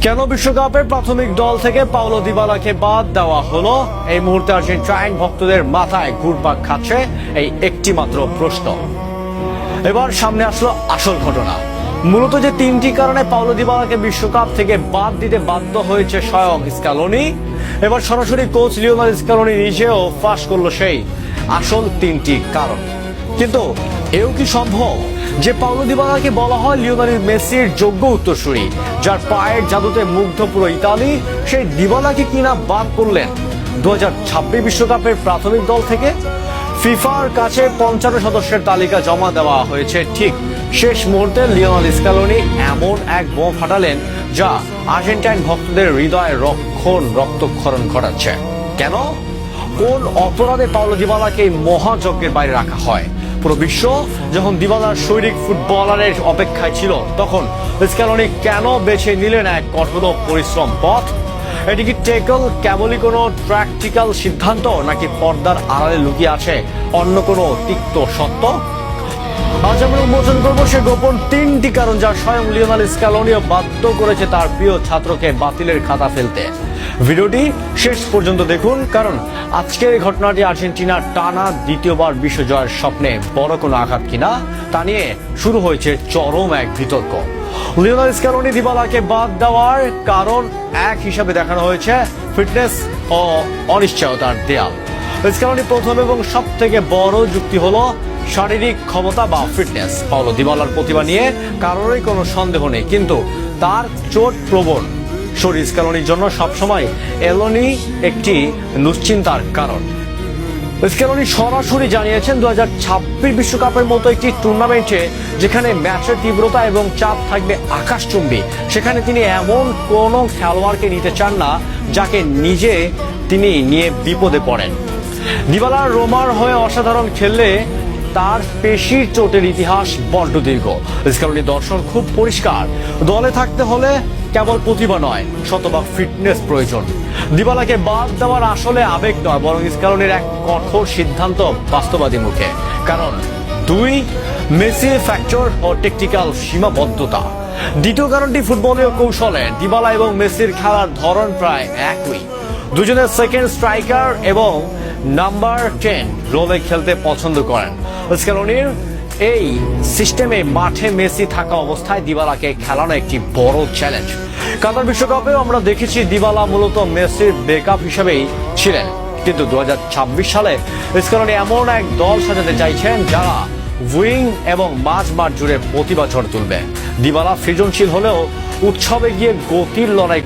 কেন বিশ্বকাপের প্রাথমিক দল থেকে পাওলো দিবালাকে বাদ দেওয়া হলো? এই মুহূর্তে আর্জেন্টাইন ভক্তদের মাথায় ঘুরপাক খাচ্ছে এই একটি মাত্র প্রশ্ন। এবার সামনে আসলো আসল ঘটনা। মূলত যে তিনটি কারণে পাওলো দিবালাকে বিশ্বকাপ থেকে বাদ দিতে বাধ্য হয়েছে স্বয়ং স্ক্যালোনি, এবার সরাসরি কোচ লিওনেল স্ক্যালোনি নিজেও ফাঁস করলো সেই আসল তিনটি কারণ। কিন্তু এও কি সম্ভব যে পাওলো দিবালাকে বলা হয় লিওনেল মেসির যোগ্য উত্তরসূরি, যার পায়ের জাদুতে মুগ্ধ পুরো ইতালি, সেই দিবালাকে কিনা বাদ করলেন 2026 বিশ্বকাপের প্রাথমিক দল থেকে? ফিফার কাছে 55 সদস্যের তালিকা জমা দেওয়া হয়েছে ঠিক শেষ মুহূর্তে লিওনেল স্ক্যালোনি এমন এক বোম ফাটালেন যা আর্জেন্টাইন ভক্তদের হৃদয়ে রক্তক্ষরণ ঘটাচ্ছে। কেন? কোন অপরাধে পাওলো দিবালাকে এই মহাযজ্ঞের বাইরে রাখা হয়? পুরো বিশ্ব যখন দিবালার শৈরিক ফুটবলারের অপেক্ষায় ছিল, তখন স্ক্যালোনি কেন বেছে নিলেন এক কঠোর পরিশ্রম পথ? এটি কি টেকল কেবলই কোনো প্র্যাকটিক্যাল সিদ্ধান্ত, নাকি পর্দার আড়ালে লুকিয়ে আছে অন্য কোনো তিক্ত সত্য? আজ আমরা উন্মোচন করবো সে গোপন তিনটি কারণ যা স্বয়ং লিওনেল স্ক্যালোনিও বাধ্য করেছে তার প্রিয় ছাত্রকে বাতিলের খাতা ফেলতে। ভিডিওটি শেষ পর্যন্ত দেখুন, কারণ আজকের এই ঘটনাটি আর্জেন্টিনার টানা দ্বিতীয়বার বিশ্বজয়ের স্বপ্নে বড় কোনো আঘাত কিনা তা নিয়ে শুরু হয়েছে চরম এক বিতর্ক। লিওনেল স্ক্যালোনি দিবালাকে বাদ দেওয়ার কারণ এক হিসাবে দেখানো হয়েছে ফিটনেস ও অনিশ্চয়তার দেয়াল। স্ক্যালোনি প্রথম এবং সব থেকে বড় যুক্তি হলো শারীরিক ক্ষমতা বা ফিটনেস। পাওলো দিবালার প্রতিভা নিয়ে কারোরই কোনো সন্দেহ নেই, কিন্তু তার চোট প্রবণ শরীর স্ক্যালোনির জন্য সবসময় এলোনি একটি দুশ্চিন্তার কারণ। স্ক্যালোনি সরাসরি জানিয়েছেন 2026 বিশ্বকাপের মতো একটি টুর্নামেন্টে যেখানে ম্যাচের তীব্রতা এবং চাপ থাকবে আকাশচুম্বী, সেখানে তিনি এমন কোনো খেলোয়াড়কে নিতে চান না যাকে তিনি নিয়ে বিপদে পড়েন। দিবালা রোমার হয়ে অসাধারণ খেললে তার পেশির চোটের ইতিহাস বড্ড দীর্ঘ। স্ক্যালোনির দর্শন খুব পরিষ্কার, দলে থাকতে হলে কেবল প্রতিভা নয়, শতভাগ ফিটনেস প্রয়োজন। দিবালাকে বাদ দেওয়ার আসলে আবেগ নয়, বরং স্ক্যালোনির এক কঠোর সিদ্ধান্ত বাস্তবাদী মুখে। কারণ দুই, মেসি ফ্যাক্টর ও টেকনিক্যাল সীমাবদ্ধতা। দ্বিতীয় কারণটি ফুটবলীয় কৌশলে। দিবালা এবং মেসির খেলার ধরন প্রায় একই, দুজনের সেকেন্ড স্ট্রাইকার এবং নাম্বার 10 রোলে খেলতে পছন্দ করেন। স্ক্যালোনির এই সিস্টেমে মাঠে মেসি থাকা অবস্থায় দিবালাকে খেলানো একটি বড় চ্যালেঞ্জ। কাতার বিশ্বকাপেও আমরা দেখেছি দিবালা মূলত মেসির ব্যাকআপ হিসেবেই ছিলেন, কিন্তু 2026 সালে স্ক্যালোনি এমন এক দল সাজাতে চাইছেন যারা উইং এবং মাঝ জুড়ে প্রতিভা ঝড় তুলবে। দিবালা সৃজনশীল হলেও উৎসবে গিয়ে গতির লড়াই